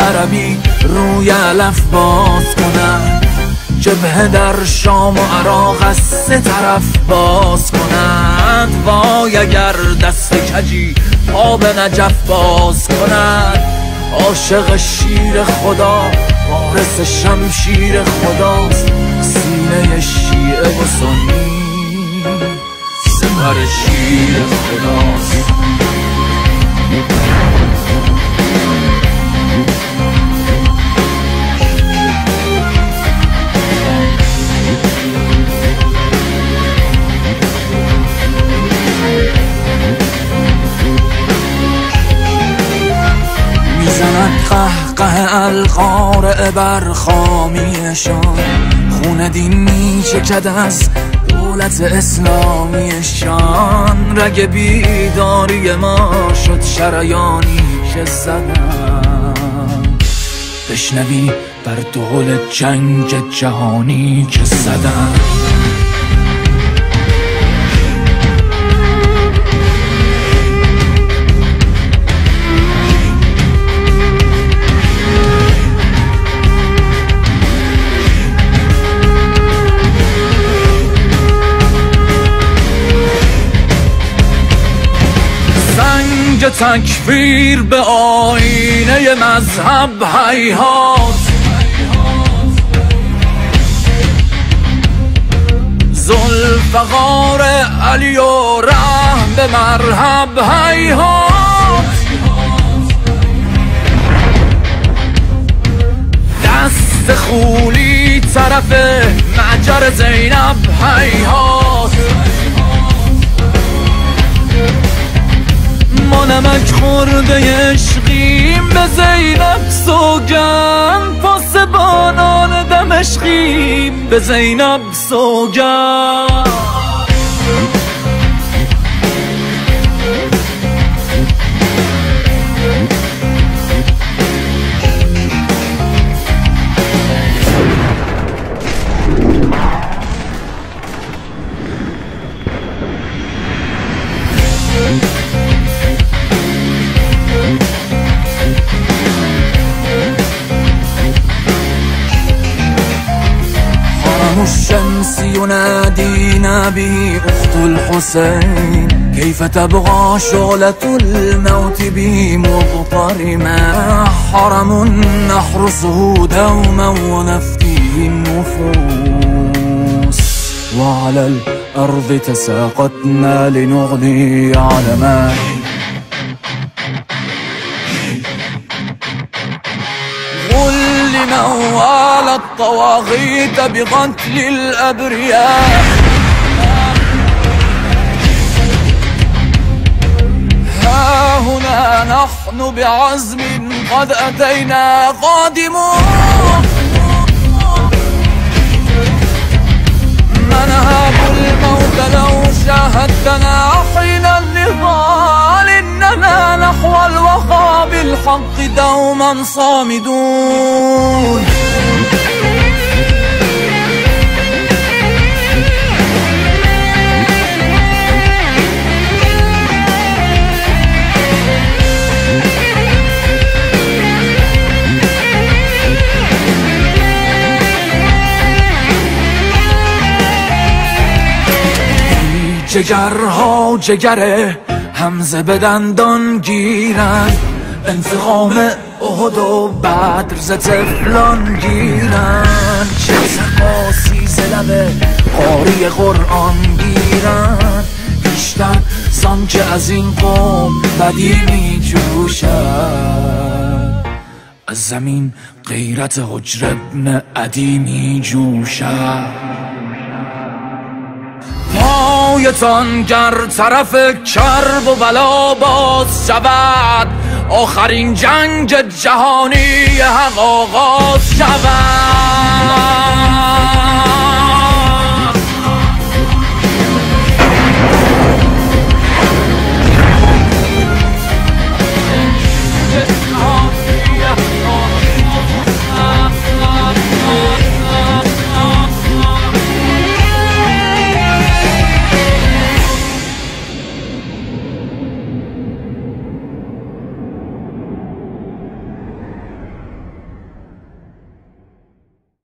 عربی روی علف باز کنند، جبهه در شام و عراق از سه طرف باز کنند. وای اگر دست کجی پا به نجف باز کنند. عاشق شیر خدا وارث شمشیر خداست، سینه شیعه و سنی سپر شیر خداست. میزند قهقه القارع بر خامیشان، خون دین میچکد از دولت اسلامیشان. رگ بیداری ما شد شریانی که زدن، بشنوی بر دول جنگ جهانی که زدن. تکفیر به آینه مذهب هیهات، ذوالفقار علی و رحم به مرحب هیهات. دست خولی طرف معجر زینب هیهات. ما نمک خورده عشقیم به زینب سوگند، پاسبانان دمشقیم به زینب سوگند. الشمس ينادينا به أخت الحسين، كيف تبغى شعلة الموت بي مضطرما. حرم نحرسه دوما ونفديه النفوس، وعلى الأرض تساقطنا لنغني علما. موال الطواغيت بقتل الأبرياء، ها هنا نحن بعزم قد أتينا قادمون. ننهب الموت لو شاهدتنا حين النضال، إننا نحو الوفا بالحق دوما صامدون. جگرها جگر حمزه به دندان گیرن، انتقام احد و بدر ز طفلان گیرن. چه سقاسی ز لب قاری قرآن گیرن، بیشتر زان که از این قوم بدی می جوشد. از زمین غیرت حجر ابن عدی می جوشد. پایتان گر طرف کرب و بلا باز شود، آخرین جنگ جهانی حق آغاز شود.